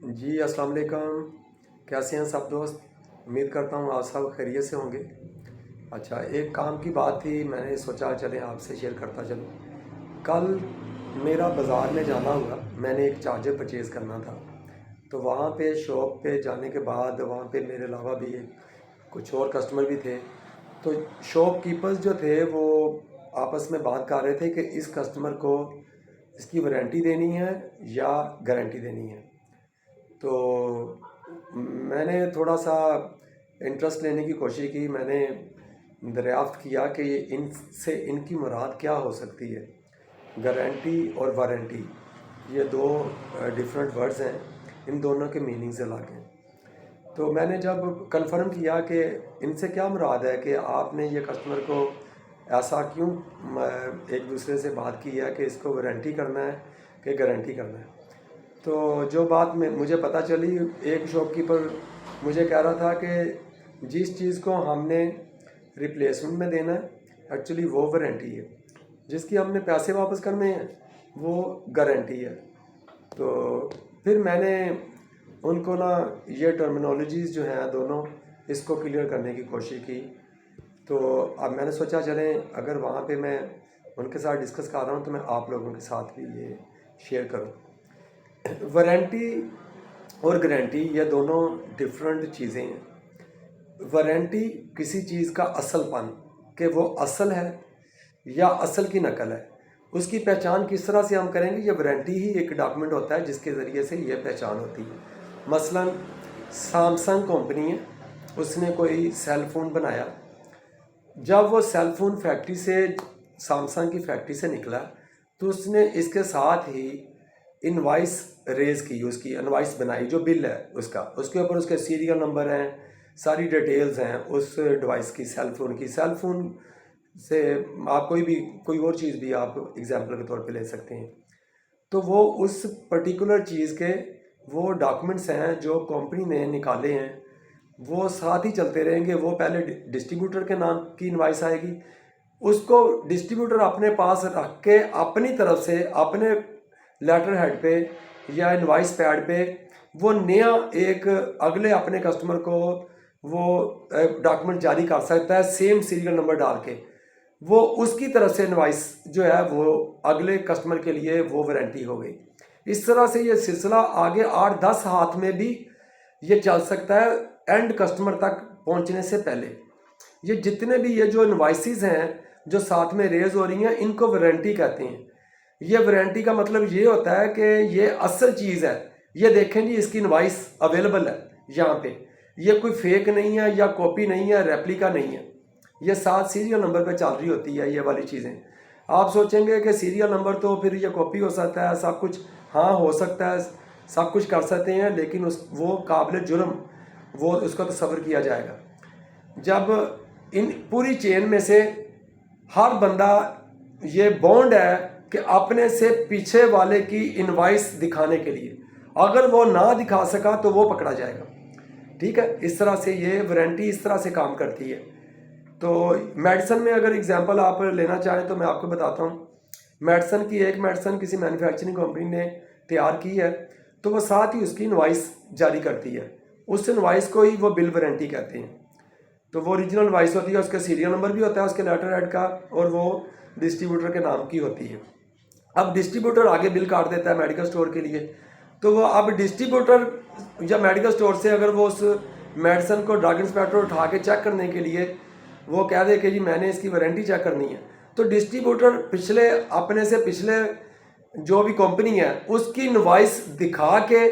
جی السلام علیکم. کیسے ہیں سب دوست؟ امید کرتا ہوں آپ سب خیریت سے ہوں گے. اچھا، ایک کام کی بات تھی، میں نے سوچا چلیں آپ سے شیئر کرتا چلوں. کل میرا بازار میں جانا ہوا، میں نے ایک چارجر پرچیز کرنا تھا. تو وہاں پہ شاپ پہ جانے کے بعد وہاں پہ میرے علاوہ بھی کچھ اور کسٹمر بھی تھے. تو شاپ کیپرز جو تھے وہ آپس میں بات کر رہے تھے کہ اس کسٹمر کو اس کی وارنٹی دینی ہے یا گارنٹی دینی ہے. تو میں نے تھوڑا سا انٹرسٹ لینے کی کوشش کی. میں نے دریافت کیا کہ ان کی مراد کیا ہو سکتی ہے. گارنٹی اور وارنٹی یہ دو ڈیفرنٹ ورڈز ہیں، ان دونوں کے میننگز الگ ہیں. تو میں نے جب کنفرم کیا کہ ان سے کیا مراد ہے کہ آپ نے یہ کسٹمر کو ایسا کیوں ایک دوسرے سے بات کی ہے کہ اس کو وارنٹی کرنا ہے کہ گارنٹی کرنا ہے. تو جو بات مجھے پتہ چلی، ایک شاپ کیپر مجھے کہہ رہا تھا کہ جس چیز کو ہم نے ریپلیسمنٹ میں دینا ہے ایکچولی وہ وارنٹی ہے، جس کی ہم نے پیسے واپس کرنے ہیں وہ گارنٹی ہے. تو پھر میں نے ان کو یہ ٹرمینالوجیز جو ہیں دونوں، اس کو کلیئر کرنے کی کوشش کی. تو اب میں نے سوچا چلیں اگر وہاں پہ میں ان کے ساتھ ڈسکس کر رہا ہوں تو میں آپ لوگوں کے ساتھ بھی یہ شیئر کروں. وارنٹی اور گارنٹی یہ دونوں ڈفرینٹ چیزیں ہیں. وارنٹی کسی چیز کا اصل پن، کہ وہ اصل ہے یا اصل کی نقل ہے، اس کی پہچان کس طرح سے ہم کریں گے. یہ وارنٹی ہی ایک ڈاکومنٹ ہوتا ہے جس کے ذریعے سے یہ پہچان ہوتی ہے. مثلا سامسنگ کمپنی ہے، اس نے کوئی سیل فون بنایا. جب وہ سیل فون فیکٹری سے، سامسنگ کی فیکٹری سے نکلا، تو اس نے اس کے ساتھ ہی انوائس ریز کی، اس کی انوائس بنائی جو بل ہے اس کا، اس کے اوپر اس کے سیریل نمبر ہیں، ساری ڈیٹیلز ہیں اس ڈیوائس کی، سیل فون کی. سیل فون سے آپ کوئی اور چیز بھی آپ ایگزامپل کے طور پہ لے سکتے ہیں. تو وہ اس پرٹیکولر چیز کے وہ ڈاکومنٹس ہیں جو کمپنی نے نکالے ہیں، وہ ساتھ ہی چلتے رہیں گے. وہ پہلے ڈسٹریبیوٹر کے نام کی انوائس آئے گی، اس کو ڈسٹریبیوٹر اپنے پاس رکھ کے اپنی طرف سے اپنے لیٹر ہیڈ پہ یا انوائس پیڈ پہ وہ نیا ایک اگلے اپنے کسٹمر کو وہ ڈاکومنٹ جاری کر سکتا ہے سیم سیریل نمبر ڈال کے. وہ اس کی طرف سے انوائس جو ہے وہ اگلے کسٹمر کے لیے وہ وارنٹی ہو گئی. اس طرح سے یہ سلسلہ آگے 8-10 ہاتھ میں بھی یہ چل سکتا ہے اینڈ کسٹمر تک پہنچنے سے پہلے. یہ جتنے بھی یہ جو انوائسز ہیں جو ساتھ میں ریز ہو رہی ہیں، ان کو وارنٹی کہتے ہیں. یہ وارنٹی کا مطلب یہ ہوتا ہے کہ یہ اصل چیز ہے. یہ دیکھیں جی اس کی انوائس اویلیبل ہے یہاں پہ، یہ کوئی فیک نہیں ہے یا کاپی نہیں ہے، ریپلیکا نہیں ہے. یہ ساتھ سیریل نمبر پہ چل رہی ہوتی ہے یہ والی چیزیں. آپ سوچیں گے کہ سیریل نمبر تو پھر یہ کاپی ہو سکتا ہے، سب کچھ ہاں ہو سکتا ہے، سب کچھ کر سکتے ہیں، لیکن وہ قابل جرم وہ اس کا تصور کیا جائے گا جب ان پوری چین میں سے ہر بندہ یہ بونڈ ہے کہ اپنے سے پیچھے والے کی انوائس دکھانے کے لیے اگر وہ نہ دکھا سکا تو وہ پکڑا جائے گا. ٹھیک ہے، اس طرح سے یہ وارنٹی اس طرح سے کام کرتی ہے. تو میڈیسن میں اگر اگزامپل آپ لینا چاہیں تو میں آپ کو بتاتا ہوں. میڈیسن کی ایک میڈیسن کسی مینوفیکچرنگ کمپنی نے تیار کی ہے، تو وہ ساتھ ہی اس کی انوائس جاری کرتی ہے. اس انوائس کو ہی وہ بل وارنٹی کہتے ہیں. تو وہ اوریجنل انوائس ہوتی ہے، اس کا سیریل نمبر بھی ہوتا ہے اس کے لیٹر ہیڈ کا، اور وہ ڈسٹریبیوٹر کے نام کی ہوتی ہے. اب ڈسٹریبیوٹر آگے بل کاٹ دیتا ہے میڈیکل سٹور کے لیے. تو وہ اب ڈسٹریبیوٹر یا میڈیکل سٹور سے اگر وہ اس میڈیسن کو ڈرگ انسپیکٹر اٹھا کے چیک کرنے کے لیے وہ کہہ دے کہ جی میں نے اس کی وارنٹی چیک کرنی ہے، تو ڈسٹریبیوٹر اپنے سے پچھلے جو بھی کمپنی ہے اس کی انوائس دکھا کے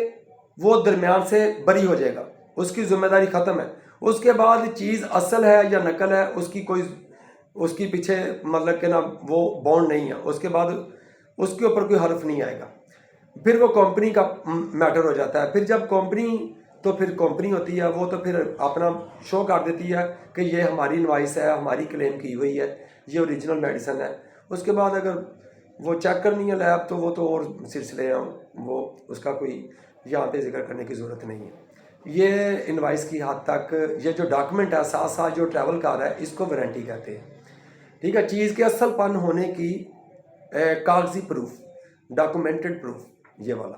وہ درمیان سے بری ہو جائے گا، اس کی ذمہ داری ختم ہے. اس کے بعد چیز اصل ہے یا نقل ہے اس کی پیچھے مطلب کہ وہ بونڈ نہیں ہے. اس کے بعد اس کے اوپر کوئی حرف نہیں آئے گا. پھر وہ کمپنی کا میٹر ہو جاتا ہے. پھر جب کمپنی ہوتی ہے، وہ تو پھر اپنا شو کر دیتی ہے کہ یہ ہماری انوائس ہے، ہماری کلیم کی ہوئی ہے، یہ اوریجنل میڈیسن ہے. اس کے بعد اگر وہ چیک کرنی ہے لیب تو وہ تو اور سلسلے ہیں، وہ اس کا کوئی یہاں پہ ذکر کرنے کی ضرورت نہیں ہے. یہ انوائس کی حد تک یہ جو ڈاکومنٹ ہے ساتھ ساتھ جو ٹریول کر رہا ہے اس کو وارنٹی کہتے ہیں. ٹھیک ہے، چیز کے اصل پن ہونے کی کاغذی پروف، ڈاکومنٹڈ پروف یہ والا.